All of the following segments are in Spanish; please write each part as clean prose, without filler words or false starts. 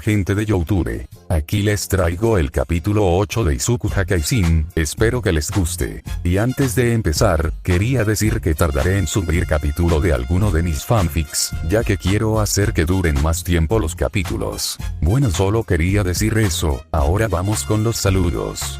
gente de YouTube. Aquí les traigo el capítulo 8 de Izuku Hakaishin, espero que les guste. Y antes de empezar, quería decir que tardaré en subir capítulo de alguno de mis fanfics, ya que quiero hacer que duren más tiempo los capítulos. Bueno, solo quería decir eso, ahora vamos con los saludos.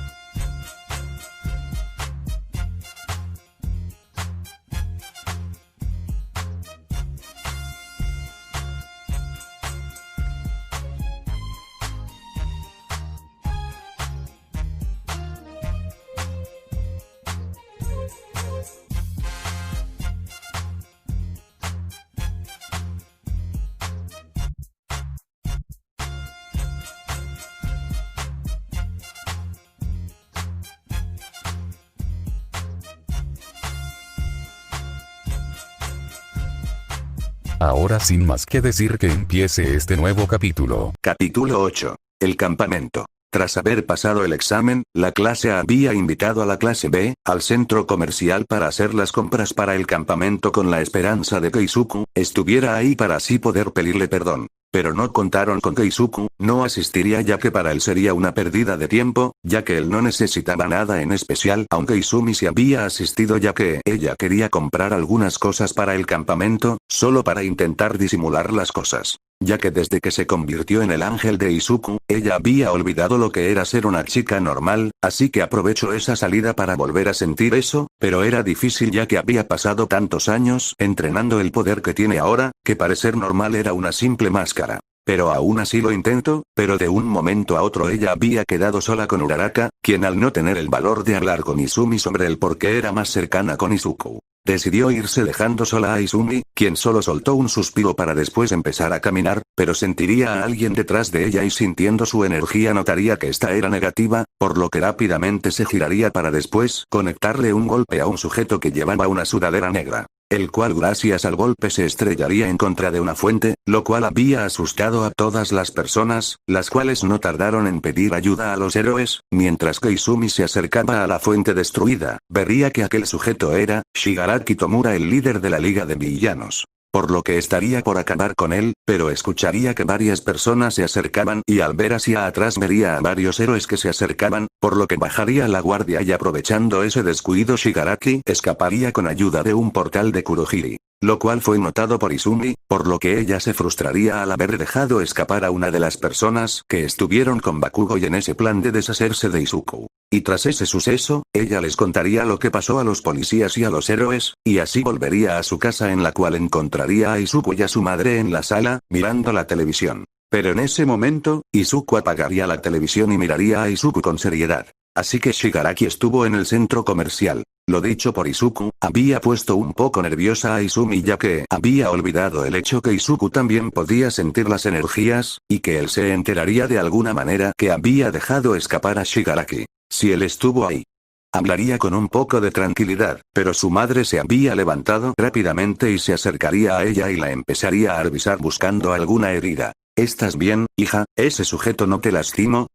Ahora sin más que decir que empiece este nuevo capítulo. Capítulo 8. El campamento. Tras haber pasado el examen, la clase A había invitado a la clase B, al centro comercial para hacer las compras para el campamento con la esperanza de que Izuku estuviera ahí para así poder pedirle perdón. Pero no contaron con que Izuku no asistiría, ya que para él sería una pérdida de tiempo, ya que él no necesitaba nada en especial, aunque Izumi sí había asistido ya que ella quería comprar algunas cosas para el campamento, solo para intentar disimular las cosas. Ya que desde que se convirtió en el ángel de Izuku, ella había olvidado lo que era ser una chica normal, así que aprovechó esa salida para volver a sentir eso, pero era difícil ya que había pasado tantos años entrenando el poder que tiene ahora, que parecer normal era una simple máscara. Pero aún así lo intentó, pero de un momento a otro ella había quedado sola con Uraraka, quien al no tener el valor de hablar con Izumi sobre el por qué era más cercana con Izuku, decidió irse dejando sola a Izumi, quien solo soltó un suspiro para después empezar a caminar, pero sentiría a alguien detrás de ella y sintiendo su energía notaría que esta era negativa, por lo que rápidamente se giraría para después conectarle un golpe a un sujeto que llevaba una sudadera negra, el cual gracias al golpe se estrellaría en contra de una fuente, lo cual había asustado a todas las personas, las cuales no tardaron en pedir ayuda a los héroes, mientras que Izumi se acercaba a la fuente destruida, vería que aquel sujeto era Shigaraki Tomura, el líder de la Liga de Villanos. Por lo que estaría por acabar con él, pero escucharía que varias personas se acercaban y al ver hacia atrás vería a varios héroes que se acercaban, por lo que bajaría la guardia y aprovechando ese descuido Shigaraki escaparía con ayuda de un portal de Kurohiri. Lo cual fue notado por Izumi, por lo que ella se frustraría al haber dejado escapar a una de las personas que estuvieron con Bakugo y en ese plan de deshacerse de Izuku. Y tras ese suceso, ella les contaría lo que pasó a los policías y a los héroes, y así volvería a su casa en la cual encontraría a Izuku y a su madre en la sala, mirando la televisión. Pero en ese momento, Izuku apagaría la televisión y miraría a Izuku con seriedad. Así que Shigaraki estuvo en el centro comercial. Lo dicho por Izuku, había puesto un poco nerviosa a Izumi ya que había olvidado el hecho que Izuku también podía sentir las energías, y que él se enteraría de alguna manera que había dejado escapar a Shigaraki. Si él estuvo ahí, hablaría con un poco de tranquilidad, pero su madre se había levantado rápidamente y se acercaría a ella y la empezaría a revisar buscando alguna herida. ¿Estás bien, hija? ¿Ese sujeto no te lastimó?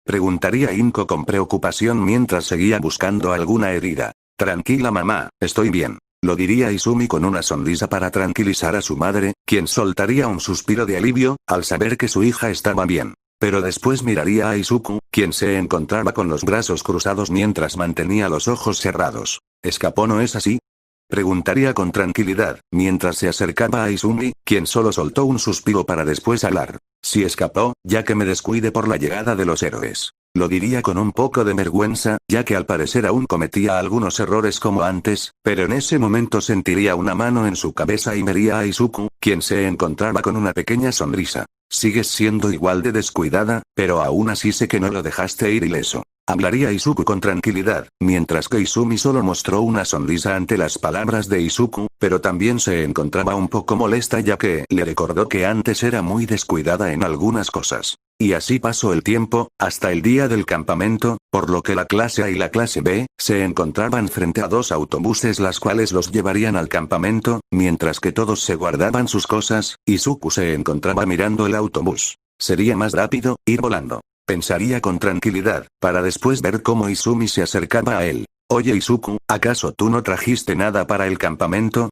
Preguntaría Inko con preocupación mientras seguía buscando alguna herida. Tranquila mamá, estoy bien, lo diría Izumi con una sonrisa para tranquilizar a su madre, quien soltaría un suspiro de alivio, al saber que su hija estaba bien. Pero después miraría a Izuku, quien se encontraba con los brazos cruzados mientras mantenía los ojos cerrados. ¿Escapó, no es así? Preguntaría con tranquilidad, mientras se acercaba a Izumi, quien solo soltó un suspiro para después hablar. Sí escapó, ya que me descuide por la llegada de los héroes. Lo diría con un poco de vergüenza, ya que al parecer aún cometía algunos errores como antes, pero en ese momento sentiría una mano en su cabeza y vería a Izuku, quien se encontraba con una pequeña sonrisa. Sigues siendo igual de descuidada, pero aún así sé que no lo dejaste ir ileso. Hablaría Izuku con tranquilidad, mientras que Izumi solo mostró una sonrisa ante las palabras de Izuku, pero también se encontraba un poco molesta ya que le recordó que antes era muy descuidada en algunas cosas. Y así pasó el tiempo, hasta el día del campamento, por lo que la clase A y la clase B se encontraban frente a dos autobuses las cuales los llevarían al campamento, mientras que todos se guardaban sus cosas, Izuku se encontraba mirando el autobús. Sería más rápido ir volando, pensaría con tranquilidad, para después ver cómo Izumi se acercaba a él. Oye Izuku, ¿acaso tú no trajiste nada para el campamento?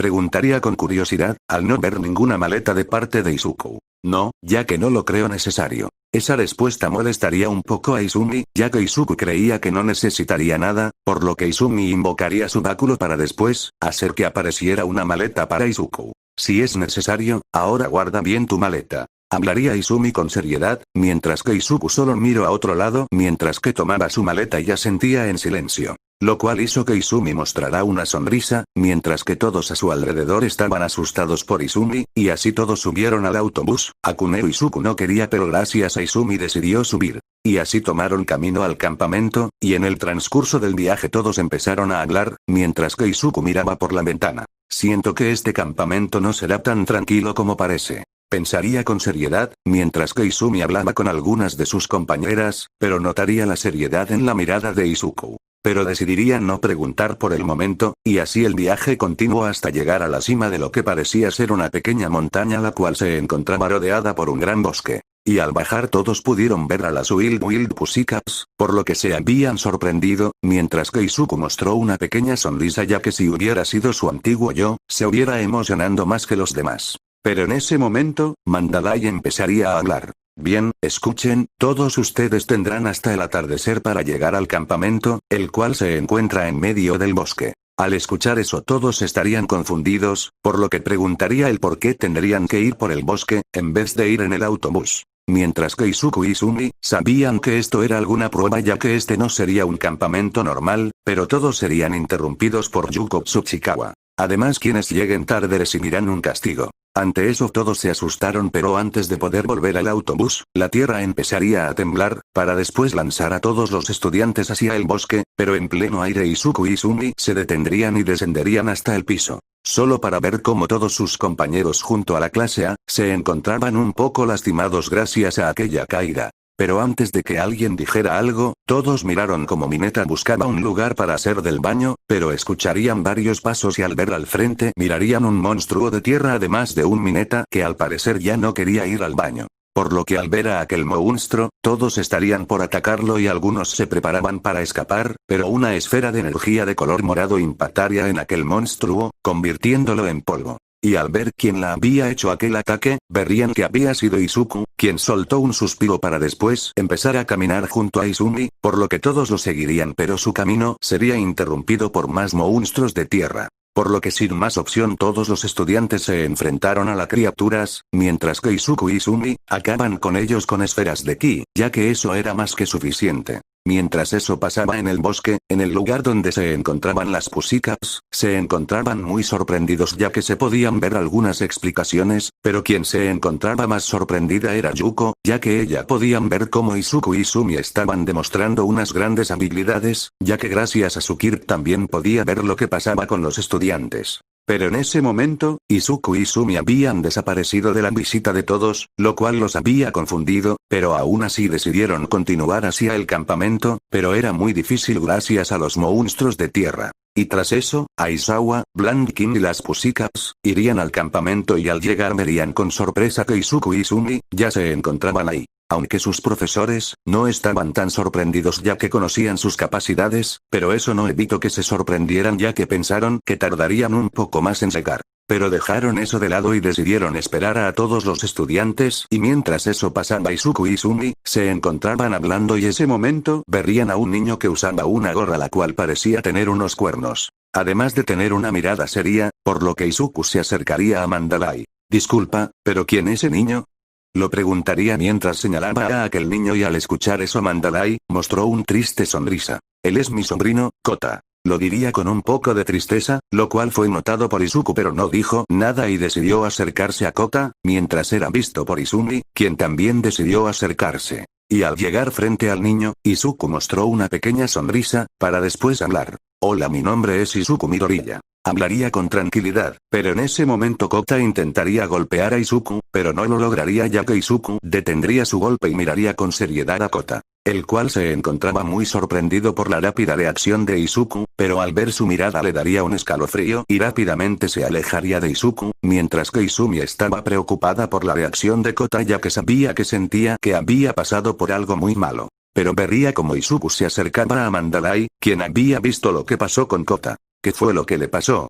Preguntaría con curiosidad, al no ver ninguna maleta de parte de Izuku. No, ya que no lo creo necesario. Esa respuesta molestaría un poco a Izumi, ya que Izuku creía que no necesitaría nada, por lo que Izumi invocaría su báculo para después, hacer que apareciera una maleta para Izuku. Si es necesario, ahora guarda bien tu maleta. Hablaría Izumi con seriedad, mientras que Izuku solo miró a otro lado mientras que tomaba su maleta y asentía en silencio. Lo cual hizo que Izumi mostrara una sonrisa, mientras que todos a su alrededor estaban asustados por Izumi, y así todos subieron al autobús. Akuneo Izuku no quería, pero gracias a Izumi decidió subir. Y así tomaron camino al campamento, y en el transcurso del viaje todos empezaron a hablar, mientras que Izuku miraba por la ventana. Siento que este campamento no será tan tranquilo como parece. Pensaría con seriedad, mientras que Izumi hablaba con algunas de sus compañeras, pero notaría la seriedad en la mirada de Izuku. Pero decidiría no preguntar por el momento, y así el viaje continuó hasta llegar a la cima de lo que parecía ser una pequeña montaña la cual se encontraba rodeada por un gran bosque. Y al bajar todos pudieron ver a las Wild Pussycats, por lo que se habían sorprendido, mientras que Izuku mostró una pequeña sonrisa ya que si hubiera sido su antiguo yo, se hubiera emocionando más que los demás. Pero en ese momento, Mandalay empezaría a hablar. Bien, escuchen, todos ustedes tendrán hasta el atardecer para llegar al campamento, el cual se encuentra en medio del bosque. Al escuchar eso todos estarían confundidos, por lo que preguntaría el por qué tendrían que ir por el bosque, en vez de ir en el autobús. Mientras que Izuku y Izumi sabían que esto era alguna prueba ya que este no sería un campamento normal, pero todos serían interrumpidos por Yuko Tsuchikawa. Además quienes lleguen tarde recibirán un castigo. Ante eso todos se asustaron, pero antes de poder volver al autobús, la tierra empezaría a temblar, para después lanzar a todos los estudiantes hacia el bosque, pero en pleno aire Izuku y Izumi se detendrían y descenderían hasta el piso. Solo para ver cómo todos sus compañeros junto a la clase A, se encontraban un poco lastimados gracias a aquella caída. Pero antes de que alguien dijera algo, todos miraron como Mineta buscaba un lugar para hacer del baño, pero escucharían varios pasos y al ver al frente mirarían un monstruo de tierra además de un Mineta que al parecer ya no quería ir al baño. Por lo que al ver a aquel monstruo, todos estarían por atacarlo y algunos se preparaban para escapar, pero una esfera de energía de color morado impactaría en aquel monstruo, convirtiéndolo en polvo. Y al ver quién la había hecho aquel ataque, verían que había sido Izuku, quien soltó un suspiro para después empezar a caminar junto a Izumi, por lo que todos lo seguirían pero su camino sería interrumpido por más monstruos de tierra. Por lo que sin más opción todos los estudiantes se enfrentaron a las criaturas, mientras que Izuku y Izumi acaban con ellos con esferas de ki, ya que eso era más que suficiente. Mientras eso pasaba en el bosque, en el lugar donde se encontraban las Pussycats, se encontraban muy sorprendidos ya que se podían ver algunas explicaciones, pero quien se encontraba más sorprendida era Yuko, ya que ella podían ver cómo Izuku y Izumi estaban demostrando unas grandes habilidades, ya que gracias a su Kirp también podía ver lo que pasaba con los estudiantes. Pero en ese momento, Izuku y Izumi habían desaparecido de la visita de todos, lo cual los había confundido, pero aún así decidieron continuar hacia el campamento, pero era muy difícil gracias a los monstruos de tierra. Y tras eso, Aizawa, Blandikin y las Pussycats irían al campamento y al llegar verían con sorpresa que Izuku y Izumi ya se encontraban ahí. Aunque sus profesores no estaban tan sorprendidos ya que conocían sus capacidades, pero eso no evitó que se sorprendieran ya que pensaron que tardarían un poco más en llegar. Pero dejaron eso de lado y decidieron esperar a todos los estudiantes y mientras eso pasaba Izuku y Izumi se encontraban hablando y ese momento verían a un niño que usaba una gorra la cual parecía tener unos cuernos. Además de tener una mirada seria, por lo que Izuku se acercaría a Mandalay. Disculpa, ¿pero quién es ese niño? Lo preguntaría mientras señalaba a aquel niño y al escuchar eso Mandalay mostró un triste sonrisa. Él es mi sobrino, Kota. Lo diría con un poco de tristeza, lo cual fue notado por Izuku pero no dijo nada y decidió acercarse a Kota, mientras era visto por Izumi, quien también decidió acercarse. Y al llegar frente al niño, Izuku mostró una pequeña sonrisa, para después hablar. Hola, mi nombre es Izuku Midoriya. Hablaría con tranquilidad, pero en ese momento Kota intentaría golpear a Izuku, pero no lo lograría ya que Izuku detendría su golpe y miraría con seriedad a Kota, el cual se encontraba muy sorprendido por la rápida reacción de Izuku, pero al ver su mirada le daría un escalofrío y rápidamente se alejaría de Izuku, mientras que Izumi estaba preocupada por la reacción de Kota ya que sabía que sentía que había pasado por algo muy malo. Pero vería como Izuku se acercaba a Mandalay, quien había visto lo que pasó con Kota. ¿Qué fue lo que le pasó?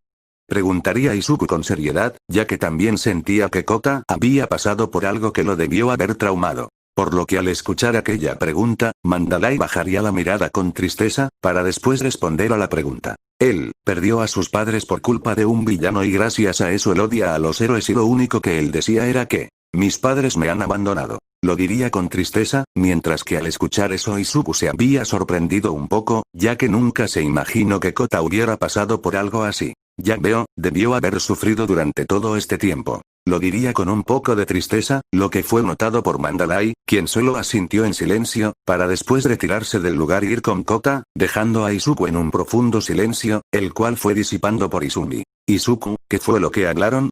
Preguntaría Izuku con seriedad, ya que también sentía que Kota había pasado por algo que lo debió haber traumado. Por lo que al escuchar aquella pregunta, Mandalay bajaría la mirada con tristeza, para después responder a la pregunta. Él perdió a sus padres por culpa de un villano y gracias a eso él odia a los héroes y lo único que él decía era que, mis padres me han abandonado. Lo diría con tristeza, mientras que al escuchar eso Izuku se había sorprendido un poco, ya que nunca se imaginó que Kota hubiera pasado por algo así. Ya veo, debió haber sufrido durante todo este tiempo. Lo diría con un poco de tristeza, lo que fue notado por Mandalay, quien solo asintió en silencio, para después retirarse del lugar e ir con Kota, dejando a Izuku en un profundo silencio, el cual fue disipando por Izumi. Izuku, ¿qué fue lo que hablaron?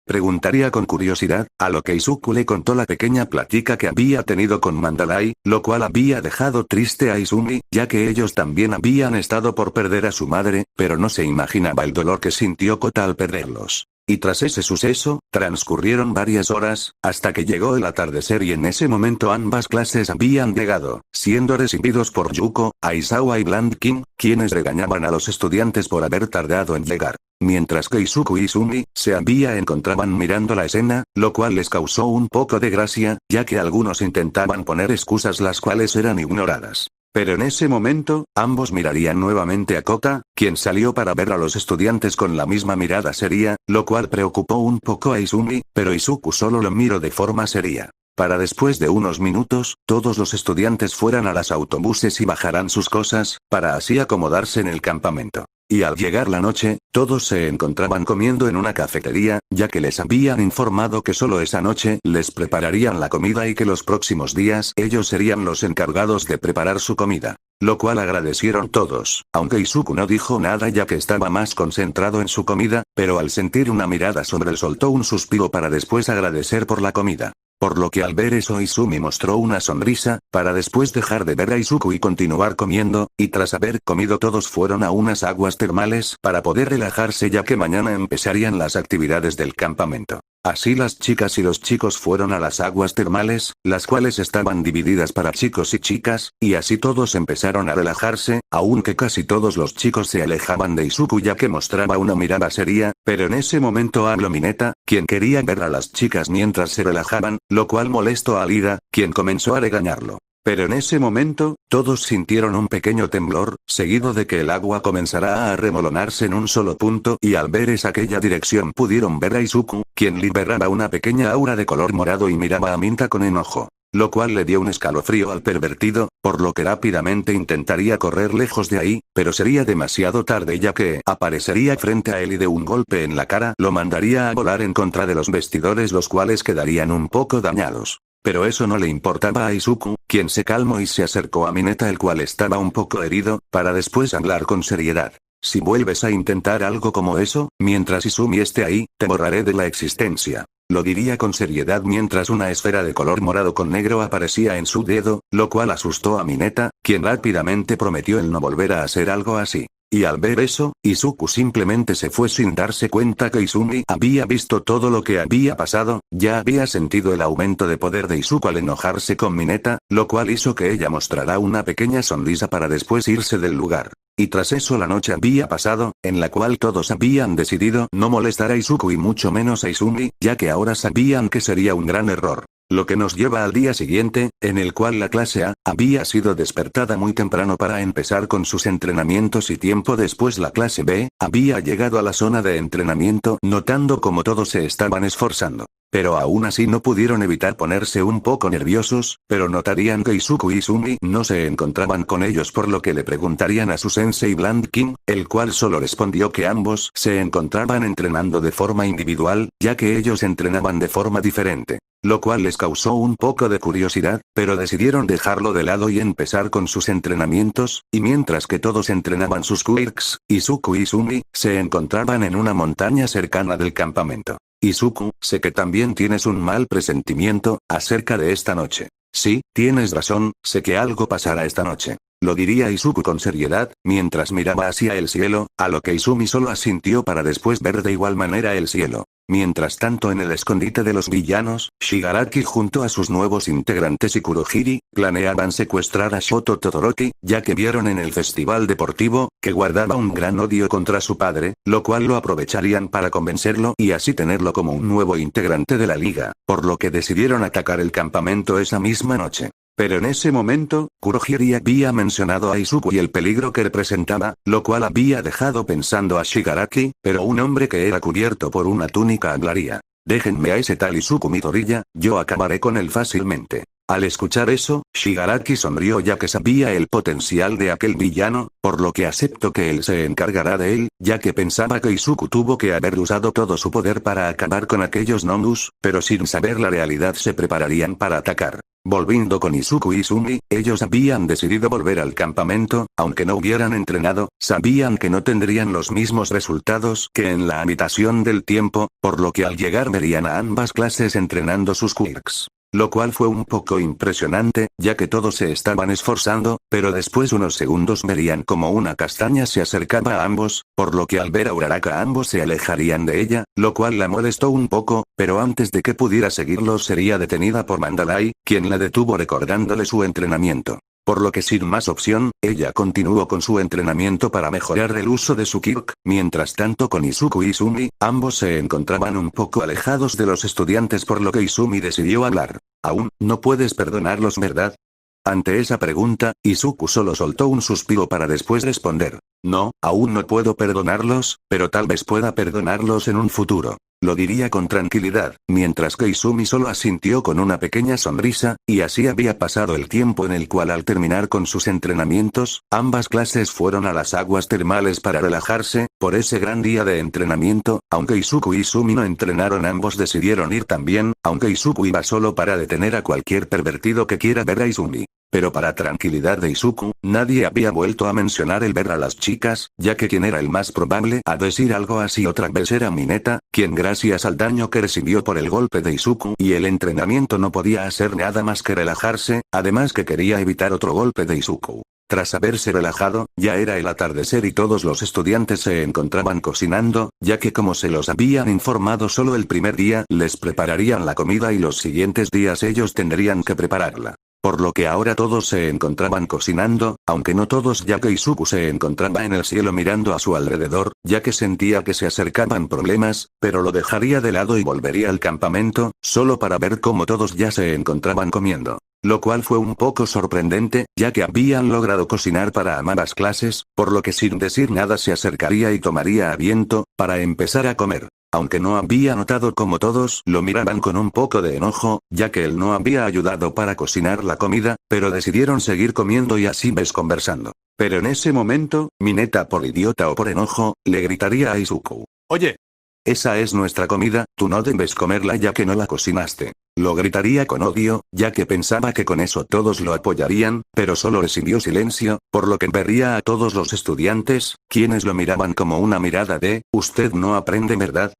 Preguntaría con curiosidad, a lo que Izuku le contó la pequeña plática que había tenido con Mandalay, lo cual había dejado triste a Izumi, ya que ellos también habían estado por perder a su madre, pero no se imaginaba el dolor que sintió Kota al perderlos. Y tras ese suceso, transcurrieron varias horas, hasta que llegó el atardecer y en ese momento ambas clases habían llegado, siendo recibidos por Yuko, Aizawa y Bland King, quienes regañaban a los estudiantes por haber tardado en llegar. Mientras que Izuku y Izumi se encontraban mirando la escena, lo cual les causó un poco de gracia, ya que algunos intentaban poner excusas las cuales eran ignoradas. Pero en ese momento, ambos mirarían nuevamente a Kota, quien salió para ver a los estudiantes con la misma mirada seria, lo cual preocupó un poco a Izumi, pero Izuku solo lo miró de forma seria. Para después de unos minutos, todos los estudiantes fueran a los autobuses y bajaran sus cosas, para así acomodarse en el campamento. Y al llegar la noche, todos se encontraban comiendo en una cafetería, ya que les habían informado que solo esa noche les prepararían la comida y que los próximos días ellos serían los encargados de preparar su comida. Lo cual agradecieron todos, aunque Izuku no dijo nada ya que estaba más concentrado en su comida, pero al sentir una mirada sobre él soltó un suspiro para después agradecer por la comida. Por lo que al ver eso Izumi mostró una sonrisa, para después dejar de ver a Izuku y continuar comiendo, y tras haber comido todos fueron a unas aguas termales para poder relajarse ya que mañana empezarían las actividades del campamento. Así las chicas y los chicos fueron a las aguas termales, las cuales estaban divididas para chicos y chicas, y así todos empezaron a relajarse, aunque casi todos los chicos se alejaban de Izuku ya que mostraba una mirada seria, pero en ese momento habló Mineta, quien quería ver a las chicas mientras se relajaban, lo cual molestó a Lida, quien comenzó a regañarlo. Pero en ese momento, todos sintieron un pequeño temblor, seguido de que el agua comenzará a arremolonarse en un solo punto y al ver aquella dirección pudieron ver a Izuku, quien liberaba una pequeña aura de color morado y miraba a Minta con enojo. Lo cual le dio un escalofrío al pervertido, por lo que rápidamente intentaría correr lejos de ahí, pero sería demasiado tarde ya que aparecería frente a él y de un golpe en la cara lo mandaría a volar en contra de los vestidores los cuales quedarían un poco dañados. Pero eso no le importaba a Izuku, quien se calmó y se acercó a Mineta el cual estaba un poco herido, para después hablar con seriedad. Si vuelves a intentar algo como eso, mientras Izumi esté ahí, te borraré de la existencia. Lo diría con seriedad mientras una esfera de color morado con negro aparecía en su dedo, lo cual asustó a Mineta, quien rápidamente prometió el no volver a hacer algo así. Y al ver eso, Izuku simplemente se fue sin darse cuenta que Izumi había visto todo lo que había pasado, ya había sentido el aumento de poder de Izuku al enojarse con Mineta, lo cual hizo que ella mostrara una pequeña sonrisa para después irse del lugar. Y tras eso la noche había pasado, en la cual todos habían decidido no molestar a Izuku y mucho menos a Izumi, ya que ahora sabían que sería un gran error. Lo que nos lleva al día siguiente, en el cual la clase A había sido despertada muy temprano para empezar con sus entrenamientos y tiempo después la clase B había llegado a la zona de entrenamiento notando cómo todos se estaban esforzando. Pero aún así no pudieron evitar ponerse un poco nerviosos, pero notarían que Izuku y Izumi no se encontraban con ellos por lo que le preguntarían a su sensei Bland King, el cual solo respondió que ambos se encontraban entrenando de forma individual, ya que ellos entrenaban de forma diferente. Lo cual les causó un poco de curiosidad, pero decidieron dejarlo de lado y empezar con sus entrenamientos, y mientras que todos entrenaban sus quirks, Izuku y Izumi se encontraban en una montaña cercana del campamento. Izuku, sé que también tienes un mal presentimiento acerca de esta noche. Sí, tienes razón, sé que algo pasará esta noche. Lo diría Izuku con seriedad, mientras miraba hacia el cielo, a lo que Izumi solo asintió para después ver de igual manera el cielo. Mientras tanto en el escondite de los villanos, Shigaraki junto a sus nuevos integrantes y Kurohiri, planeaban secuestrar a Shoto Todoroki, ya que vieron en el festival deportivo, que guardaba un gran odio contra su padre, lo cual lo aprovecharían para convencerlo y así tenerlo como un nuevo integrante de la liga, por lo que decidieron atacar el campamento esa misma noche. Pero en ese momento, Kurohiri había mencionado a Izuku y el peligro que representaba, lo cual había dejado pensando a Shigaraki, pero un hombre que era cubierto por una túnica hablaría. Déjenme a ese tal Izuku Midoriya, yo acabaré con él fácilmente. Al escuchar eso, Shigaraki sonrió ya que sabía el potencial de aquel villano, por lo que aceptó que él se encargará de él, ya que pensaba que Izuku tuvo que haber usado todo su poder para acabar con aquellos Nomus, pero sin saber la realidad se prepararían para atacar. Volviendo con Izuku y Izumi, ellos habían decidido volver al campamento, aunque no hubieran entrenado, sabían que no tendrían los mismos resultados que en la habitación del tiempo, por lo que al llegar verían a ambas clases entrenando sus quirks. Lo cual fue un poco impresionante, ya que todos se estaban esforzando, pero después unos segundos verían como una castaña se acercaba a ambos, por lo que al ver a Uraraka ambos se alejarían de ella, lo cual la molestó un poco, pero antes de que pudiera seguirlos sería detenida por Mandalay, quien la detuvo recordándole su entrenamiento. Por lo que sin más opción, ella continuó con su entrenamiento para mejorar el uso de su quirk, mientras tanto con Izuku y Izumi, ambos se encontraban un poco alejados de los estudiantes por lo que Izumi decidió hablar. Aún, no puedes perdonarlos, ¿verdad? Ante esa pregunta, Izuku solo soltó un suspiro para después responder. No, aún no puedo perdonarlos, pero tal vez pueda perdonarlos en un futuro. Lo diría con tranquilidad, mientras que Izumi solo asintió con una pequeña sonrisa, y así había pasado el tiempo en el cual al terminar con sus entrenamientos, ambas clases fueron a las aguas termales para relajarse, por ese gran día de entrenamiento, aunque Izuku y Izumi no entrenaron ambos decidieron ir también, aunque Izuku iba solo para detener a cualquier pervertido que quiera ver a Izumi. Pero para tranquilidad de Izuku, nadie había vuelto a mencionar el ver a las chicas, ya que quien era el más probable a decir algo así otra vez era Mineta, quien gracias al daño que recibió por el golpe de Izuku y el entrenamiento no podía hacer nada más que relajarse, además que quería evitar otro golpe de Izuku. Tras haberse relajado, ya era el atardecer y todos los estudiantes se encontraban cocinando, ya que como se los habían informado solo el primer día les prepararían la comida y los siguientes días ellos tendrían que prepararla. Por lo que ahora todos se encontraban cocinando, aunque no todos ya que Izuku se encontraba en el cielo mirando a su alrededor, ya que sentía que se acercaban problemas, pero lo dejaría de lado y volvería al campamento, solo para ver cómo todos ya se encontraban comiendo. Lo cual fue un poco sorprendente, ya que habían logrado cocinar para ambas clases, por lo que sin decir nada se acercaría y tomaría aliento, para empezar a comer. Aunque no había notado cómo todos lo miraban con un poco de enojo, ya que él no había ayudado para cocinar la comida, pero decidieron seguir comiendo y así ves conversando. Pero en ese momento, Mineta por idiota o por enojo, le gritaría a Izuku. Oye, esa es nuestra comida, tú no debes comerla ya que no la cocinaste. Lo gritaría con odio, ya que pensaba que con eso todos lo apoyarían, pero solo recibió silencio, por lo que vería a todos los estudiantes, quienes lo miraban como una mirada de, usted no aprende ¿verdad?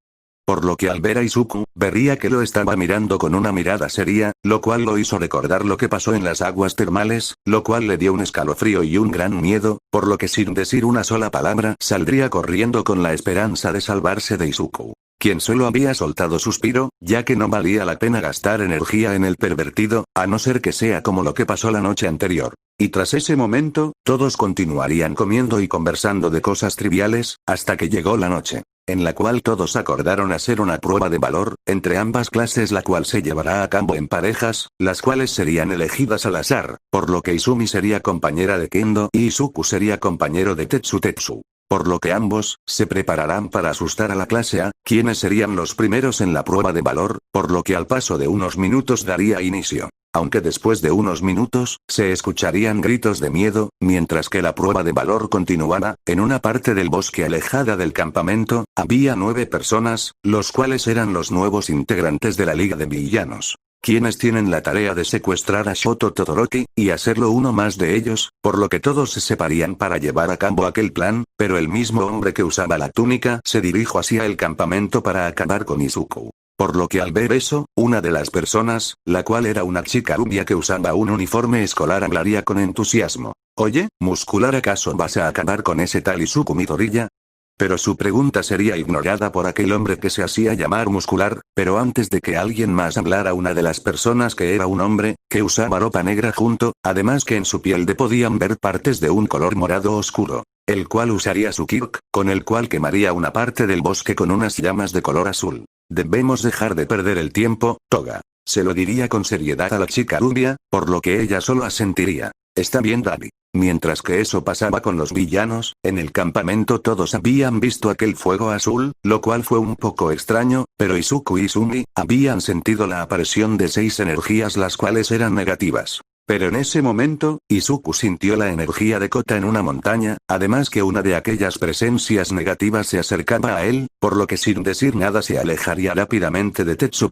Por lo que al ver a Izuku, vería que lo estaba mirando con una mirada seria, lo cual lo hizo recordar lo que pasó en las aguas termales, lo cual le dio un escalofrío y un gran miedo, por lo que sin decir una sola palabra saldría corriendo con la esperanza de salvarse de Izuku, quien solo había soltado suspiro, ya que no valía la pena gastar energía en el pervertido, a no ser que sea como lo que pasó la noche anterior. Y tras ese momento, todos continuarían comiendo y conversando de cosas triviales, hasta que llegó la noche, en la cual todos acordaron hacer una prueba de valor, entre ambas clases la cual se llevará a cabo en parejas, las cuales serían elegidas al azar, por lo que Izumi sería compañera de Kendo y Izuku sería compañero de Tetsu. Por lo que ambos, se prepararán para asustar a la clase A, quienes serían los primeros en la prueba de valor, por lo que al paso de unos minutos daría inicio. Aunque después de unos minutos, se escucharían gritos de miedo, mientras que la prueba de valor continuaba, en una parte del bosque alejada del campamento, había 9 personas, los cuales eran los nuevos integrantes de la Liga de Villanos, quienes tienen la tarea de secuestrar a Shoto Todoroki, y hacerlo uno más de ellos, por lo que todos se separarían para llevar a cabo aquel plan, pero el mismo hombre que usaba la túnica se dirigió hacia el campamento para acabar con Izuku. Por lo que al ver eso, una de las personas, la cual era una chica rubia que usaba un uniforme escolar hablaría con entusiasmo. Oye, muscular ¿acaso vas a acabar con ese tal Izuku Midoriya? Pero su pregunta sería ignorada por aquel hombre que se hacía llamar Muscular, pero antes de que alguien más hablara, una de las personas que era un hombre, que usaba ropa negra junto, además que en su piel podían ver partes de un color morado oscuro, el cual usaría su Kirk, con el cual quemaría una parte del bosque con unas llamas de color azul. Debemos dejar de perder el tiempo, Toga. Se lo diría con seriedad a la chica rubia, por lo que ella solo asentiría. Está bien, Dabi. Mientras que eso pasaba con los villanos, en el campamento todos habían visto aquel fuego azul, lo cual fue un poco extraño, pero Izuku y Izumi habían sentido la aparición de 6 energías las cuales eran negativas. Pero en ese momento, Izuku sintió la energía de Kota en una montaña, además que una de aquellas presencias negativas se acercaba a él, por lo que sin decir nada se alejaría rápidamente de Tetsu,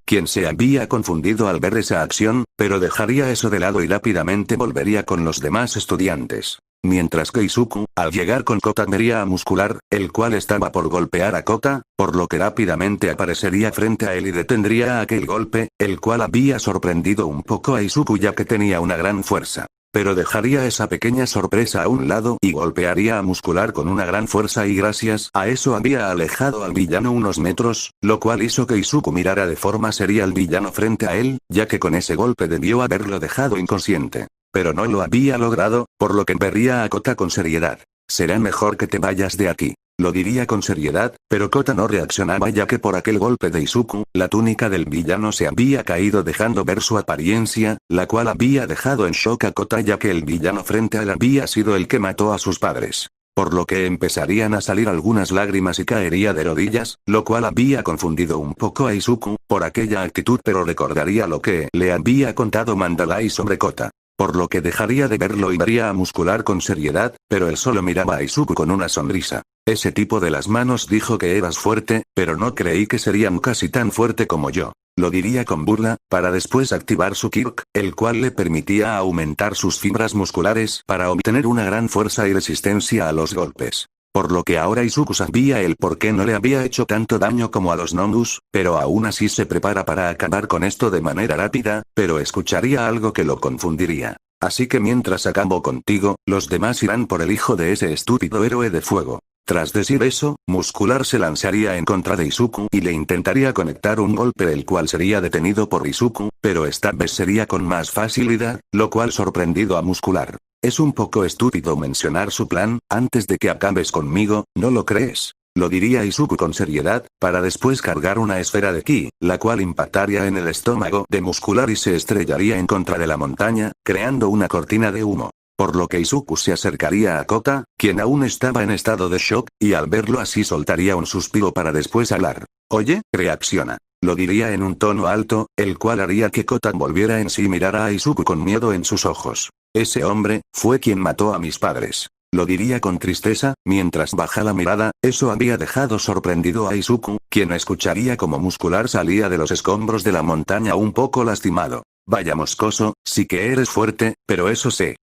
quien se había confundido al ver esa acción, pero dejaría eso de lado y rápidamente volvería con los demás estudiantes. Mientras que Izuku, al llegar con Kota vería a Muscular, el cual estaba por golpear a Kota, por lo que rápidamente aparecería frente a él y detendría aquel golpe, el cual había sorprendido un poco a Izuku ya que tenía una gran fuerza. Pero dejaría esa pequeña sorpresa a un lado y golpearía a Muscular con una gran fuerza y gracias a eso había alejado al villano unos metros, lo cual hizo que Izuku mirara de forma seria al villano frente a él, ya que con ese golpe debió haberlo dejado inconsciente. Pero no lo había logrado, por lo que vería a Kota con seriedad. Será mejor que te vayas de aquí. Lo diría con seriedad, pero Kota no reaccionaba ya que por aquel golpe de Izuku, la túnica del villano se había caído dejando ver su apariencia, la cual había dejado en shock a Kota ya que el villano frente a él había sido el que mató a sus padres. Por lo que empezarían a salir algunas lágrimas y caería de rodillas, lo cual había confundido un poco a Izuku, por aquella actitud pero recordaría lo que le había contado Mandalay sobre Kota. Por lo que dejaría de verlo y vería a Muscular con seriedad, pero él solo miraba a Izuku con una sonrisa. Ese tipo de las manos dijo que eras fuerte, pero no creí que serían casi tan fuerte como yo. Lo diría con burla, para después activar su Kirk, el cual le permitía aumentar sus fibras musculares para obtener una gran fuerza y resistencia a los golpes. Por lo que ahora Izuku sabía el por qué no le había hecho tanto daño como a los Nomus, pero aún así se prepara para acabar con esto de manera rápida, pero escucharía algo que lo confundiría. Así que mientras acabo contigo, los demás irán por el hijo de ese estúpido héroe de fuego. Tras decir eso, Muscular se lanzaría en contra de Izuku y le intentaría conectar un golpe el cual sería detenido por Izuku, pero esta vez sería con más facilidad, lo cual sorprendido a Muscular. Es un poco estúpido mencionar su plan, antes de que acabes conmigo, ¿no lo crees? Lo diría Izuku con seriedad, para después cargar una esfera de ki, la cual impactaría en el estómago de Muscular y se estrellaría en contra de la montaña, creando una cortina de humo. Por lo que Izuku se acercaría a Kota, quien aún estaba en estado de shock, y al verlo así soltaría un suspiro para después hablar. Oye, reacciona. Lo diría en un tono alto, el cual haría que Kota volviera en sí y mirara a Izuku con miedo en sus ojos. Ese hombre, fue quien mató a mis padres. Lo diría con tristeza, mientras baja la mirada, eso había dejado sorprendido a Izuku, quien escucharía como Muscular salía de los escombros de la montaña un poco lastimado. Vaya moscoso, sí que eres fuerte, pero eso sé.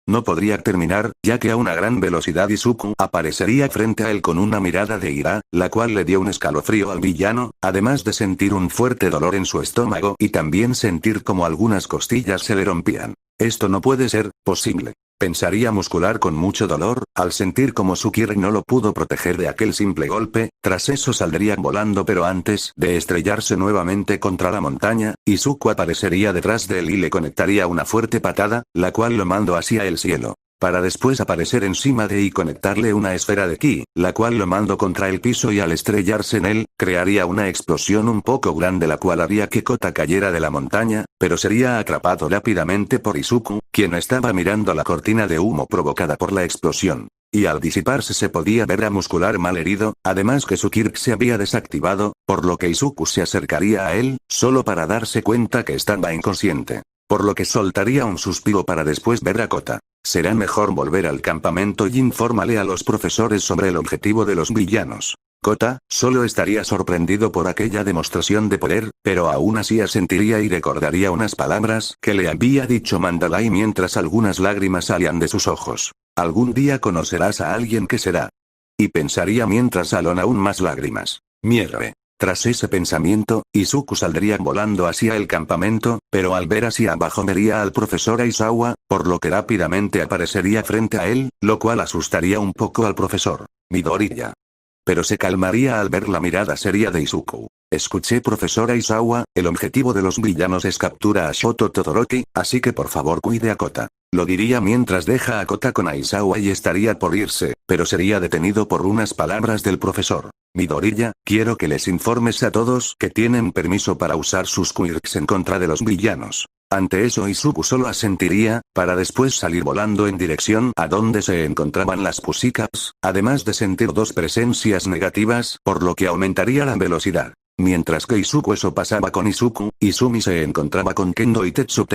No podría terminar, ya que a una gran velocidad Izuku aparecería frente a él con una mirada de ira, la cual le dio un escalofrío al villano, además de sentir un fuerte dolor en su estómago y también sentir como algunas costillas se le rompían. Esto no puede ser posible. Pensaría Muscular con mucho dolor, al sentir como su Kirk no lo pudo proteger de aquel simple golpe, tras eso saldría volando pero antes de estrellarse nuevamente contra la montaña, Izuku aparecería detrás de él y le conectaría una fuerte patada, la cual lo mandó hacia el cielo. Para después aparecer encima de y conectarle una esfera de ki, la cual lo mandó contra el piso y al estrellarse en él, crearía una explosión un poco grande la cual haría que Kota cayera de la montaña, pero sería atrapado rápidamente por Izuku, quien estaba mirando la cortina de humo provocada por la explosión. Y al disiparse se podía ver a Muscular mal herido, además que su Kirk se había desactivado, por lo que Izuku se acercaría a él, solo para darse cuenta que estaba inconsciente. Por lo que soltaría un suspiro para después ver a Kota. Será mejor volver al campamento y infórmale a los profesores sobre el objetivo de los villanos. Kota, solo estaría sorprendido por aquella demostración de poder, pero aún así asentiría y recordaría unas palabras que le había dicho Mandalay mientras algunas lágrimas salían de sus ojos. Algún día conocerás a alguien que será. Y pensaría mientras salían aún más lágrimas. Mierda. Tras ese pensamiento, Izuku saldría volando hacia el campamento, pero al ver hacia abajo vería al profesor Aizawa, por lo que rápidamente aparecería frente a él, lo cual asustaría un poco al profesor. Midoriya. pero se calmaría al ver la mirada seria de Izuku. Escuché, profesora Isawa, el objetivo de los villanos es captura a Shoto Todoroki, así que por favor cuide a Kota. Lo diría mientras deja a Kota con Aizawa y estaría por irse, pero sería detenido por unas palabras del profesor. Midoriya, quiero que les informes a todos que tienen permiso para usar sus quirks en contra de los villanos. Ante eso Izuku solo asentiría, para después salir volando en dirección a donde se encontraban las Pussycats, además de sentir dos presencias negativas, por lo que aumentaría la velocidad. Mientras que Izuku eso pasaba con Izuku, Izumi se encontraba con Kendo y Tetsu,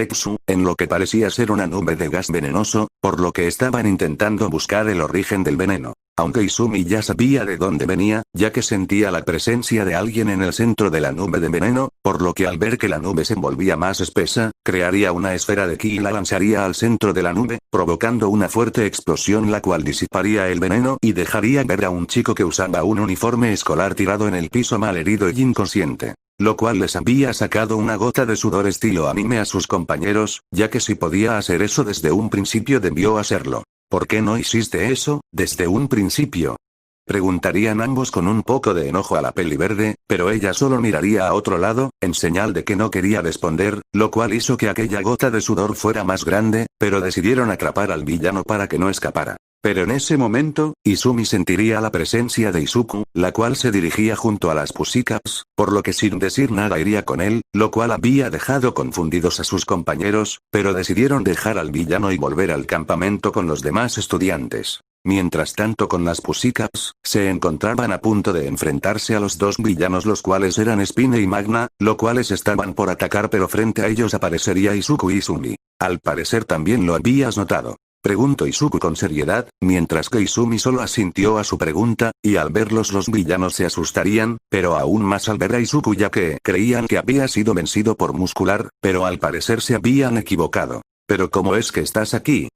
en lo que parecía ser una nube de gas venenoso, por lo que estaban intentando buscar el origen del veneno. Aunque Izumi ya sabía de dónde venía, ya que sentía la presencia de alguien en el centro de la nube de veneno, por lo que al ver que la nube se envolvía más espesa, crearía una esfera de ki y la lanzaría al centro de la nube, provocando una fuerte explosión la cual disiparía el veneno y dejaría ver a un chico que usaba un uniforme escolar tirado en el piso malherido y inconsciente. Lo cual les había sacado una gota de sudor estilo anime a sus compañeros, ya que si podía hacer eso desde un principio debió hacerlo. ¿Por qué no hiciste eso, desde un principio? Preguntarían ambos con un poco de enojo a la peli verde, pero ella solo miraría a otro lado, en señal de que no quería responder, lo cual hizo que aquella gota de sudor fuera más grande, pero decidieron atrapar al villano para que no escapara. Pero en ese momento, Izumi sentiría la presencia de Izuku, la cual se dirigía junto a las Pussycats, por lo que sin decir nada iría con él, lo cual había dejado confundidos a sus compañeros, pero decidieron dejar al villano y volver al campamento con los demás estudiantes. Mientras tanto con las Pussycats, se encontraban a punto de enfrentarse a los dos villanos los cuales eran Spine y Magna, los cuales estaban por atacar pero frente a ellos aparecería Izuku y Izumi. Al parecer también lo habías notado. Preguntó Izuku con seriedad, mientras que Izumi solo asintió a su pregunta, y al verlos los villanos se asustarían, pero aún más al ver a Izuku ya que creían que había sido vencido por Muscular, pero al parecer se habían equivocado. ¿Pero cómo es que estás aquí?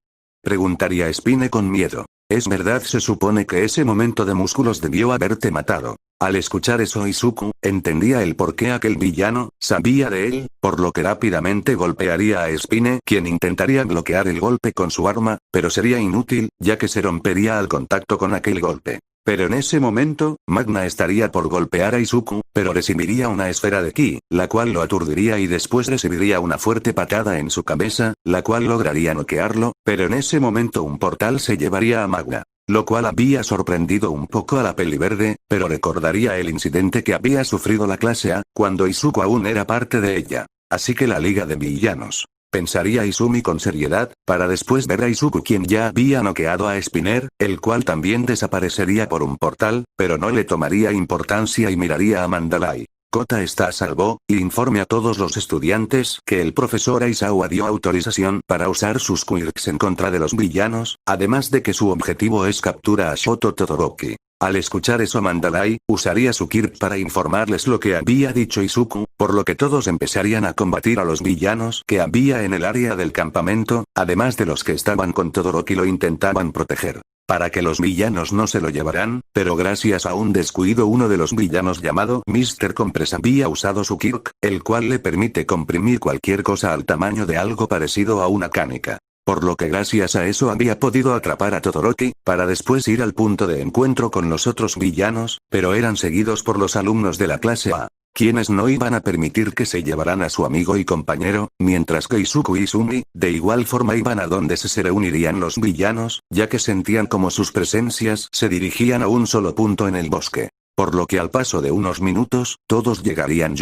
Preguntaría Spine con miedo. Es verdad, se supone que ese momento de Músculos debió haberte matado. Al escuchar eso Izuku, entendía el por qué aquel villano, sabía de él, por lo que rápidamente golpearía a Spine, quien intentaría bloquear el golpe con su arma, pero sería inútil, ya que se rompería al contacto con aquel golpe. Pero en ese momento, Magna estaría por golpear a Izuku, pero recibiría una esfera de ki, la cual lo aturdiría y después recibiría una fuerte patada en su cabeza, la cual lograría noquearlo, pero en ese momento un portal se llevaría a Magna. Lo cual había sorprendido un poco a la peli verde, pero recordaría el incidente que había sufrido la clase A, cuando Izuku aún era parte de ella. Así que la liga de villanos. Pensaría Izumi con seriedad, para después ver a Izuku quien ya había noqueado a Spinner, el cual también desaparecería por un portal, pero no le tomaría importancia y miraría a Mandalay. Kota está a salvo, y informe a todos los estudiantes que el profesor Aizawa dio autorización para usar sus quirks en contra de los villanos, además de que su objetivo es captura a Shoto Todoroki. Al escuchar eso Mandalay, usaría su quirk para informarles lo que había dicho Izuku, por lo que todos empezarían a combatir a los villanos que había en el área del campamento, además de los que estaban con Todoroki lo intentaban proteger. Para que los villanos no se lo llevaran, pero gracias a un descuido uno de los villanos llamado Mr. Compress había usado su quirk, el cual le permite comprimir cualquier cosa al tamaño de algo parecido a una canica. Por lo que gracias a eso había podido atrapar a Todoroki, para después ir al punto de encuentro con los otros villanos, pero eran seguidos por los alumnos de la clase A, quienes no iban a permitir que se llevaran a su amigo y compañero, mientras que Izuku y Izumi, de igual forma iban a donde se reunirían los villanos, ya que sentían como sus presencias se dirigían a un solo punto en el bosque. Por lo que al paso de unos minutos, todos llegarían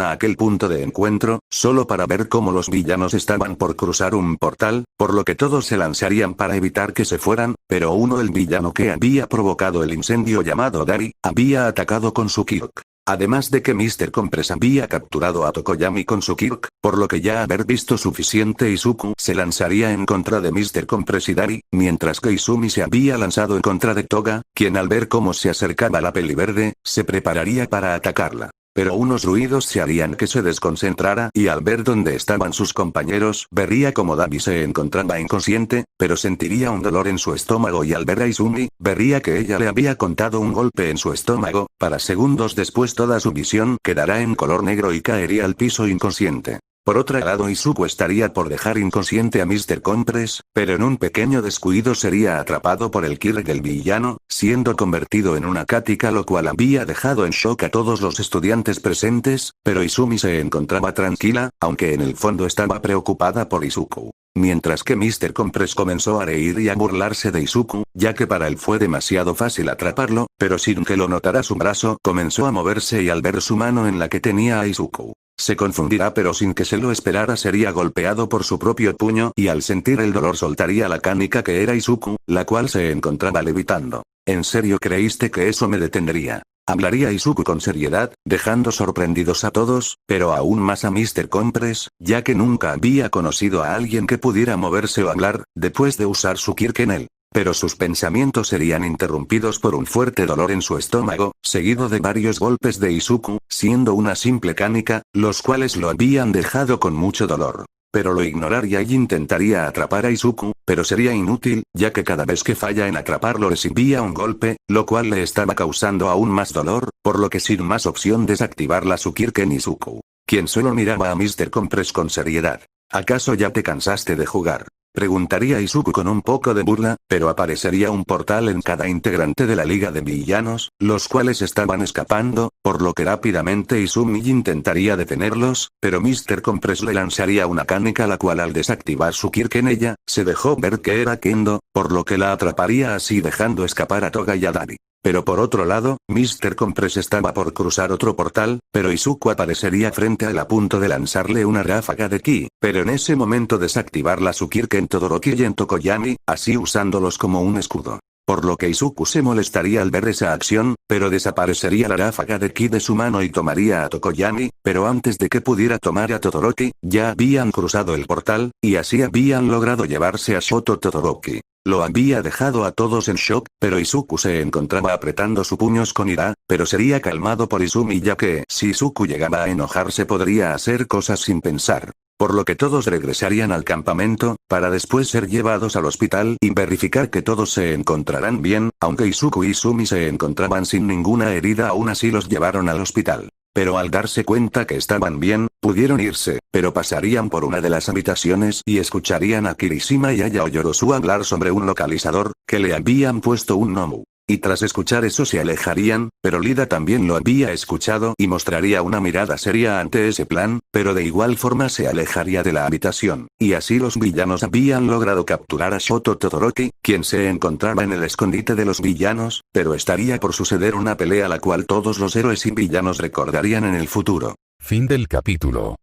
a aquel punto de encuentro, solo para ver cómo los villanos estaban por cruzar un portal, por lo que todos se lanzarían para evitar que se fueran, pero el villano que había provocado el incendio llamado Dari, había atacado con su quirk. Además de que Mr. Compress había capturado a Tokoyami con su quirk, por lo que ya haber visto suficiente Izuku se lanzaría en contra de Mr. Compress y Dari, mientras que Izumi se había lanzado en contra de Toga, quien al ver cómo se acercaba la peli verde, se prepararía para atacarla. Pero unos ruidos se harían que se desconcentrara y al ver dónde estaban sus compañeros vería como Dabi se encontraba inconsciente, pero sentiría un dolor en su estómago y al ver a Izumi, vería que ella le había contado un golpe en su estómago, para segundos después toda su visión quedará en color negro y caería al piso inconsciente. Por otro lado, Izuku estaría por dejar inconsciente a Mr. Compress, pero en un pequeño descuido sería atrapado por el Kirk del villano, siendo convertido en una Katika, lo cual había dejado en shock a todos los estudiantes presentes, pero Izumi se encontraba tranquila, aunque en el fondo estaba preocupada por Izuku. Mientras que Mr. Compress comenzó a reír y a burlarse de Izuku, ya que para él fue demasiado fácil atraparlo, pero sin que lo notara su brazo comenzó a moverse y al ver su mano en la que tenía a Izuku, se confundirá, pero sin que se lo esperara sería golpeado por su propio puño y al sentir el dolor soltaría la canica que era Izuku, la cual se encontraba levitando. ¿En serio creíste que eso me detendría? Hablaría Izuku con seriedad, dejando sorprendidos a todos, pero aún más a Mr. Compress, ya que nunca había conocido a alguien que pudiera moverse o hablar, después de usar su Kirk en él. Pero sus pensamientos serían interrumpidos por un fuerte dolor en su estómago, seguido de varios golpes de Izuku, siendo una simple canica, los cuales lo habían dejado con mucho dolor. Pero lo ignoraría y intentaría atrapar a Izuku, pero sería inútil, ya que cada vez que falla en atraparlo recibía un golpe, lo cual le estaba causando aún más dolor, por lo que sin más opción desactivar la Tsukirk en Izuku, quien solo miraba a Mr. Compress con seriedad. ¿Acaso ya te cansaste de jugar? Preguntaría Izuku con un poco de burla, pero aparecería un portal en cada integrante de la Liga de Villanos, los cuales estaban escapando, por lo que rápidamente Izumi intentaría detenerlos, pero Mr. Compress le lanzaría una canica, la cual al desactivar su Kirk en ella, se dejó ver que era Kendo, por lo que la atraparía así dejando escapar a Toga y a Dabi. Pero por otro lado, Mr. Compress estaba por cruzar otro portal, pero Izuku aparecería frente a él a punto de lanzarle una ráfaga de ki, pero en ese momento desactivar la Tsukirk en Todoroki y en Tokoyami, así usándolos como un escudo. Por lo que Izuku se molestaría al ver esa acción, pero desaparecería la ráfaga de ki de su mano y tomaría a Tokoyami, pero antes de que pudiera tomar a Todoroki, ya habían cruzado el portal, y así habían logrado llevarse a Shoto Todoroki. Lo había dejado a todos en shock, pero Izuku se encontraba apretando sus puños con ira, pero sería calmado por Izumi, ya que si Izuku llegaba a enojarse podría hacer cosas sin pensar. Por lo que todos regresarían al campamento, para después ser llevados al hospital y verificar que todos se encontrarán bien, aunque Izuku y Izumi se encontraban sin ninguna herida, aún así los llevaron al hospital. Pero al darse cuenta que estaban bien, pudieron irse, pero pasarían por una de las habitaciones y escucharían a Kirishima y a Yaoyorozu hablar sobre un localizador, que le habían puesto un Nomu. Y tras escuchar eso se alejarían, pero Lida también lo había escuchado y mostraría una mirada seria ante ese plan, pero de igual forma se alejaría de la habitación, y así los villanos habían logrado capturar a Shoto Todoroki, quien se encontraba en el escondite de los villanos, pero estaría por suceder una pelea la cual todos los héroes y villanos recordarían en el futuro. Fin del capítulo.